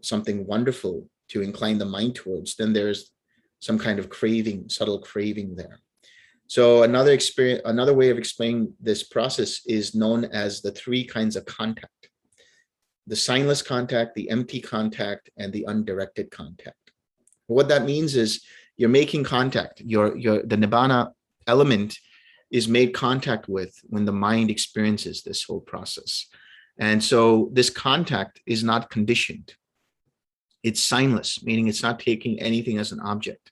something wonderful to incline the mind towards, then there's some kind of craving, subtle craving there. So another way of explaining this process is known as the three kinds of contact: the signless contact, the empty contact, and the undirected contact. What that means is you're making contact. The Nibbana element is made contact with when the mind experiences this whole process. And so this contact is not conditioned. It's signless, meaning it's not taking anything as an object.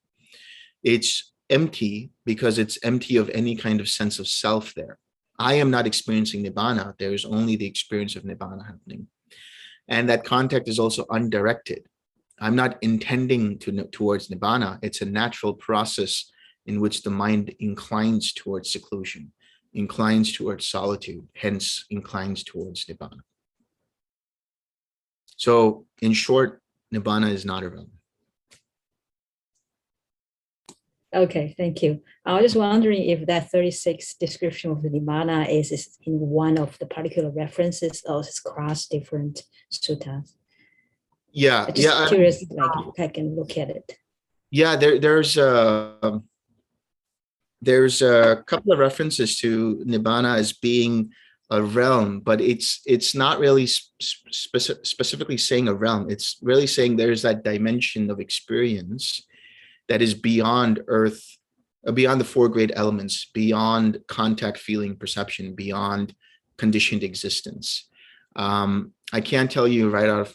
It's empty because it's empty of any kind of sense of self there. I am not experiencing Nibbana. There is only the experience of Nibbana happening. And that contact is also undirected. I'm not intending towards Nibbana. It's a natural process in which the mind inclines towards seclusion, inclines towards solitude, hence inclines towards Nibbana. So in short, Nibbana is not a realm. Okay, thank you. I was just wondering if that 36 description of the Nibbana is in one of the particular references, or it's across different suttas. Yeah, I'm just curious, like if I can look at it. Yeah, there's a couple of references to Nibbana as being a realm, but it's not really specifically saying a realm. It's really saying there's that dimension of experience that is beyond earth, beyond the four great elements, beyond contact, feeling, perception, beyond conditioned existence. I can't tell you right out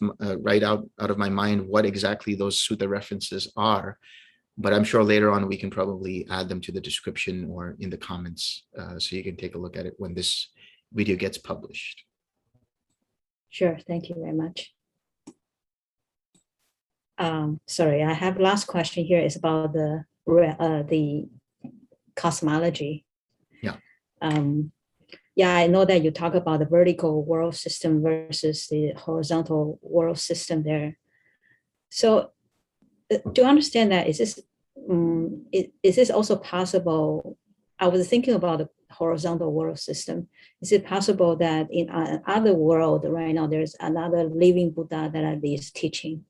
of my mind what exactly those sutta references are, but I'm sure later on we can probably add them to the description or in the comments, so you can take a look at it when this video gets published. Sure, thank you very much. Sorry, I have last question here. Is about the cosmology. Yeah. Yeah, I know that you talk about the vertical world system versus the horizontal world system there. So to understand that, is this also possible? I was thinking about the horizontal world system. Is it possible that in another world right now, there's another living Buddha that is teaching?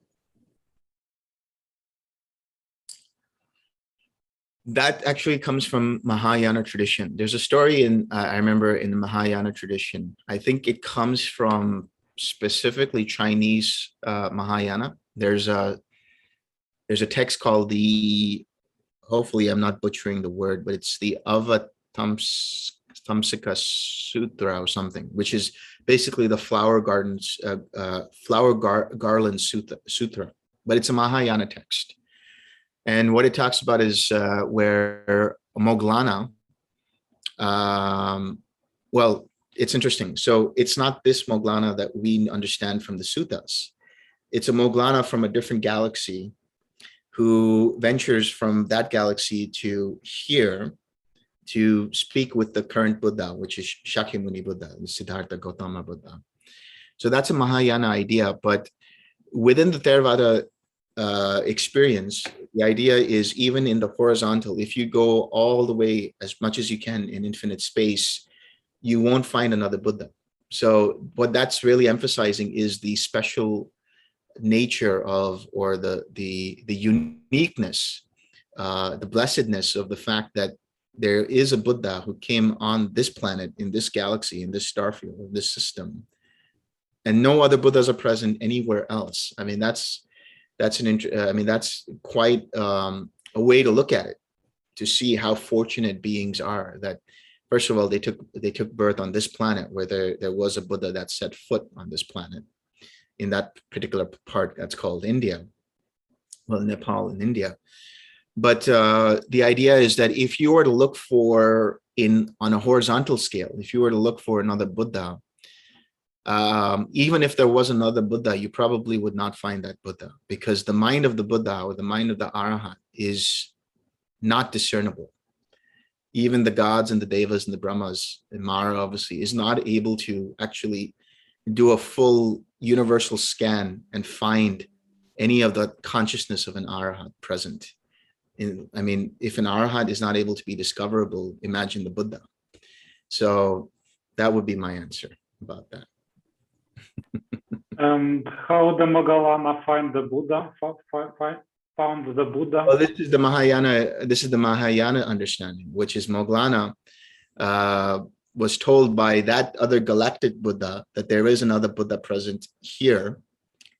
That actually comes from Mahayana tradition. There's a story I remember in the Mahayana tradition. I think it comes from specifically Chinese Mahayana. There's a text called hopefully I'm not butchering the word, but it's the Avatamsika Sutra or something, which is basically the flower garland sutra, but it's a Mahayana text. And what it talks about is where Moggallana Well, it's interesting. So it's not this Moglana that we understand from the suttas. It's a Moglana from a different galaxy who ventures from that galaxy to here to speak with the current Buddha, which is Shakyamuni Buddha, the Siddhartha Gautama Buddha. So that's a Mahayana idea, but within the Theravada experience, the idea is even in the horizontal, if you go all the way as much as you can in infinite space, you won't find another Buddha. So what that's really emphasizing is the special nature of, or the uniqueness, the blessedness of the fact that there is a Buddha who came on this planet, in this galaxy, in this star field, in this system, and no other Buddhas are present anywhere else. I mean, that's quite a way to look at it, to see how fortunate beings are that, first of all, they took birth on this planet where there was a Buddha that set foot on this planet, in that particular part that's called India, well, Nepal and India. But the idea is that if you were to look for, on a horizontal scale, if you were to look for another Buddha, even if there was another Buddha, you probably would not find that Buddha, because the mind of the Buddha or the mind of the Arahant is not discernible. Even the gods and the devas and the Brahmas and Mara, obviously, is not able to actually do a full universal scan and find any of the consciousness of an Arahant present. I mean, if an Arahant is not able to be discoverable, imagine the Buddha. So that would be my answer about that. And how the Moggallana find the Buddha? Found the Buddha? Well, this is the Mahayana understanding, which is Moggallana was told by that other galactic Buddha that there is another Buddha present here.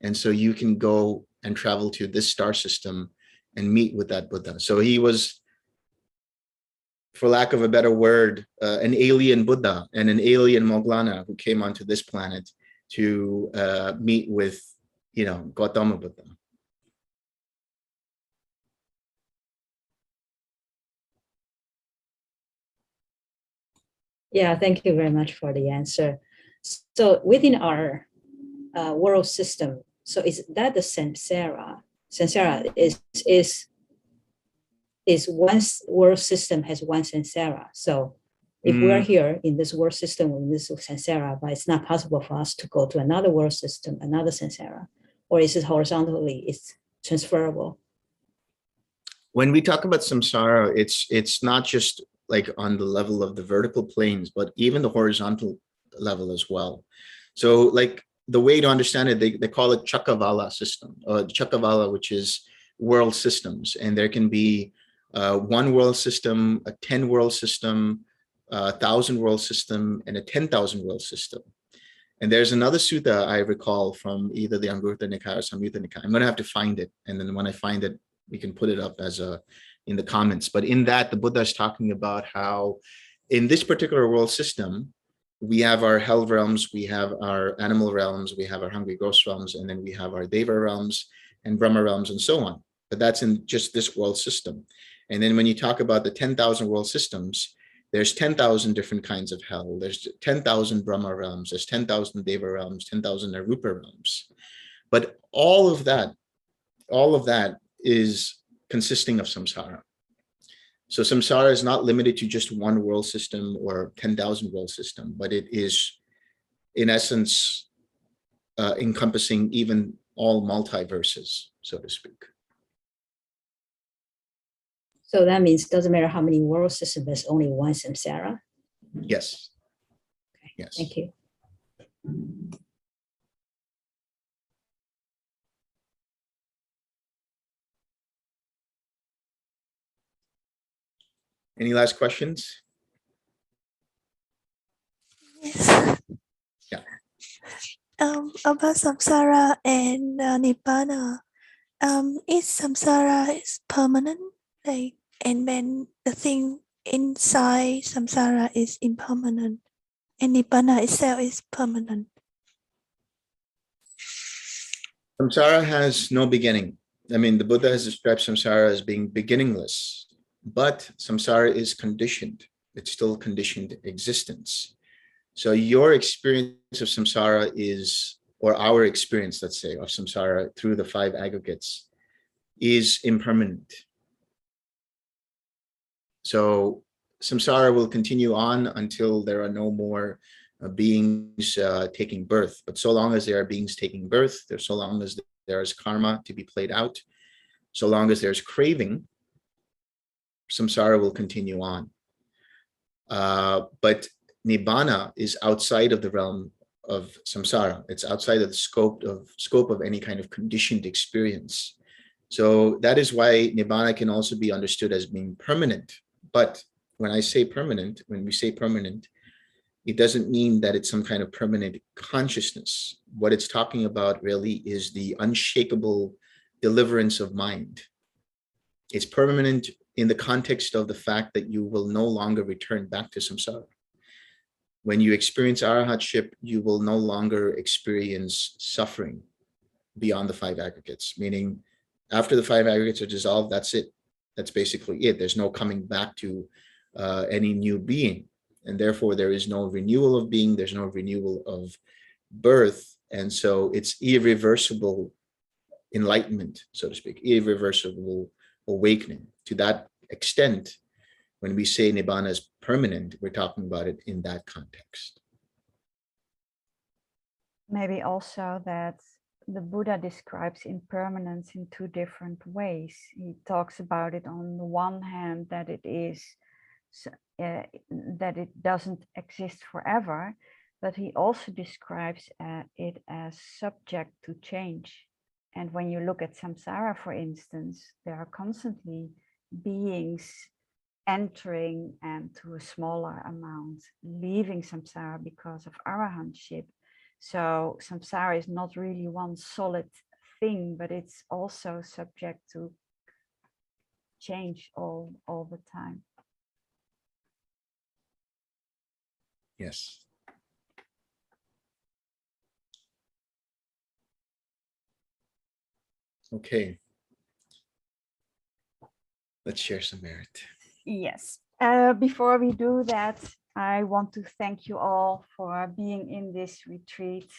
And so you can go and travel to this star system and meet with that Buddha. So he was, for lack of a better word, an alien Buddha and an alien Moggallana who came onto this planet to meet with, Gautama Buddha. Yeah, thank you very much for the answer. So within our world system, so is that the samsara? Samsara is one world system has one samsara. So if we are here in this world system, in this samsara, but it's not possible for us to go to another world system, another samsara, or is it horizontally, it's transferable? When we talk about samsara, it's not just like on the level of the vertical planes, but even the horizontal level as well. So like the way to understand it, they call it Chakavala system, Chakavala, which is world systems. And there can be one world system, a 10 world system, 1,000 world system, and a 10,000 world system. And there's another sutta I recall from either the Anguttara Nikaya or Samyutta Nikaya. I'm going to have to find it. And then when I find it, we can put it up as in the comments. But in that, the Buddha is talking about how in this particular world system, we have our hell realms, we have our animal realms, we have our hungry ghost realms, and then we have our Deva realms and Brahma realms and so on. But that's in just this world system. And then when you talk about the 10,000 world systems, there's 10,000 different kinds of hell. There's 10,000 Brahma realms, there's 10,000 Deva realms, 10,000 Arupa realms. But all of that is consisting of samsara. So samsara is not limited to just one world system or 10,000 world system, but it is in essence encompassing even all multiverses, so to speak. So that means it doesn't matter how many world systems, there's only one samsara? Yes. Okay. Yes. Thank you. Any last questions? Yes. Yeah. About samsara and Nibbana, is samsara is permanent, like, and then the thing inside samsara is impermanent, and Nibbana itself is permanent. Samsara has no beginning. I mean, the Buddha has described samsara as being beginningless, but samsara is conditioned. It's still conditioned existence. So your experience of samsara is, or our experience, let's say, of samsara through the 5 aggregates is impermanent. So samsara will continue on until there are no more beings taking birth. But so long as there are beings taking birth, so long as there is karma to be played out, so long as there's craving, samsara will continue on. But Nibbana is outside of the realm of samsara. It's outside of the scope of any kind of conditioned experience. So that is why Nibbana can also be understood as being permanent. But when I say permanent, when we say permanent, it doesn't mean that it's some kind of permanent consciousness. What it's talking about really is the unshakable deliverance of mind. It's permanent in the context of the fact that you will no longer return back to samsara. When you experience arahatship, you will no longer experience suffering beyond the 5 aggregates, meaning after the 5 aggregates are dissolved, that's it. That's basically it. There's no coming back to any new being. And therefore, there is no renewal of being. There's no renewal of birth. And so it's irreversible enlightenment, so to speak, irreversible awakening. To that extent, when we say Nibbana is permanent, we're talking about it in that context. Maybe also that the Buddha describes impermanence in 2 different ways. He talks about it on the one hand that it is that it doesn't exist forever, but he also describes it as subject to change. And when you look at samsara, for instance, there are constantly beings entering and to a smaller amount leaving samsara because of arahantship. So samsara is not really one solid thing, but it's also subject to change all the time. Yes. Okay. Let's share some merit. Yes. Before we do that, I want to thank you all for being in this retreat.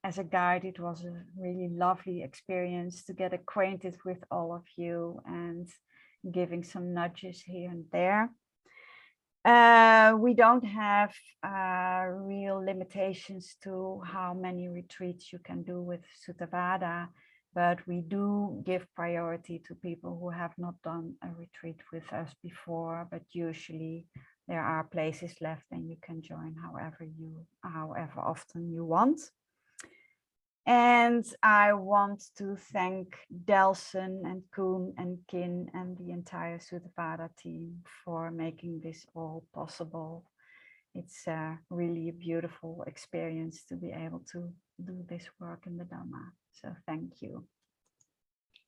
As a guide, it was a really lovely experience to get acquainted with all of you and giving some nudges here and there. We don't have real limitations to how many retreats you can do with Suttavada, but we do give priority to people who have not done a retreat with us before, but usually there are places left and you can join however often you want. And I want to thank Delson and Koen and Kin and the entire Suttavada team for making this all possible. It's really a beautiful experience to be able to do this work in the Dhamma. So thank you.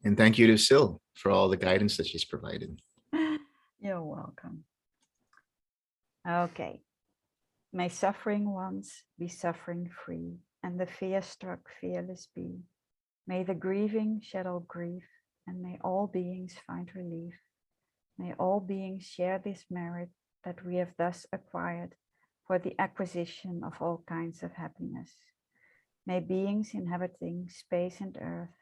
And thank you to Sil for all the guidance that she's provided. You're welcome. Okay. May suffering ones be suffering free, and the fear-struck fearless be. May the grieving shed all grief, and may all beings find relief. May all beings share this merit that we have thus acquired for the acquisition of all kinds of happiness. May beings inhabiting space and earth,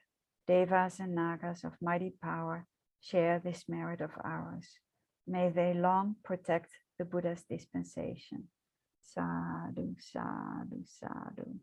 devas and nagas of mighty power, share this merit of ours. May they long protect the Buddha's dispensation. Sadhu, sadhu, sadhu.